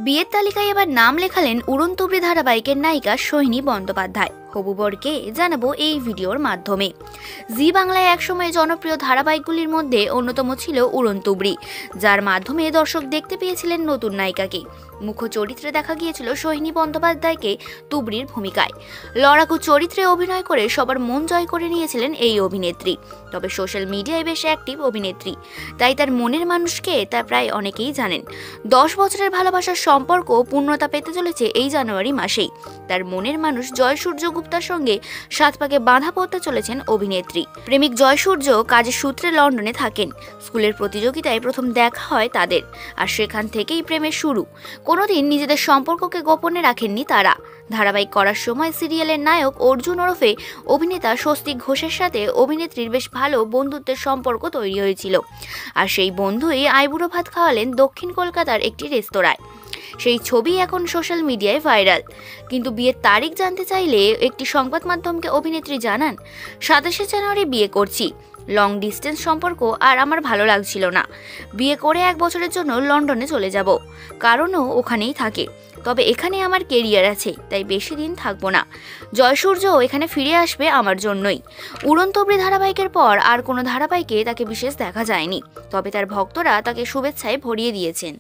বিয়ের তালিকায় এবার নাম লেখালেন উড়নতুবড়ি ধারাবাহিকের নায়িকা সোহিনী বন্দ্যোপাধ্যায়। হবু বরকে জানাবো এই ভিডিওর মাধ্যমে। জি বাংলায় একসময় জনপ্রিয় ধারাবাহিকগুলির মধ্যে অন্যতম ছিল উড়নতুবড়ি, যার মাধ্যমে দর্শক দেখতে পেয়েছিলেন নতুন নায়িকাকে। মুখ্য চরিত্রে দেখা গিয়েছিল সোহিনী বন্দ্যোপাধ্যায়কে তুবড়ির ভূমিকায়। লড়াকু চরিত্রে অভিনয় করে সবার মন জয় করে নিয়েছিলেন এই অভিনেত্রী। তবে সোশ্যাল মিডিয়ায় বেশ অ্যাক্টিভ অভিনেত্রী, তাই তার মনের মানুষকে তা প্রায় অনেকেই জানেন। 10 বছরের ভালোবাসার সম্পর্ক পূর্ণতা পেতে চলেছে এই জানুয়ারি মাসেই। তার মনের মানুষ জয়সূর্য গুপ্তার সঙ্গে 7 পাকে বাঁধা পড়তে চলেছেন অভিনেত্রী। প্রেমিক জয়সূর্য কাজের সূত্রে লন্ডনে থাকেন। স্কুলের প্রতিযোগিতায় প্রথম দেখা হয় তাদের, আর সেখান থেকেই প্রেমের শুরু। কোনোদিন নিজেদের সম্পর্ককে গোপনে রাখেননি তারা। ধারাবাহিক করার সময় সিরিয়ালের নায়ক অর্জুন ওরফে অভিনেতা স্বস্তিক ঘোষের সাথে অভিনেত্রীর বেশ ভালো বন্ধুত্বের সম্পর্ক তৈরি হয়েছিল। আর সেই বন্ধুই আইবুড়ো ভাত খাওয়ালেন দক্ষিণ কলকাতার একটি রেস্তোরাঁয়। সেই ছবি এখন সোশ্যাল মিডিয়ায় ভাইরাল। কিন্তু বিয়ের তারিখ জানতে চাইলে একটি সংবাদ মাধ্যমকে অভিনেত্রী জানান, 27 জানুয়ারি বিয়ে করছি। লং ডিস্টেন্স সম্পর্ক আর আমার ভালো লাগছিল না। বিয়ে করে 1 বছরের জন্য লন্ডনে চলে যাব, কারণও ওখানেই থাকে। তবে এখানে আমার কেরিয়ার আছে, তাই বেশি দিন থাকবো না। জয়সূর্যও এখানে ফিরে আসবে আমার জন্যই। উড়নতুবড়ি ধারাবাহিকের পর আর কোনো ধারাবাহিকে তাকে বিশেষ দেখা যায়নি, তবে তার ভক্তরা তাকে শুভেচ্ছায় ভরিয়ে দিয়েছেন।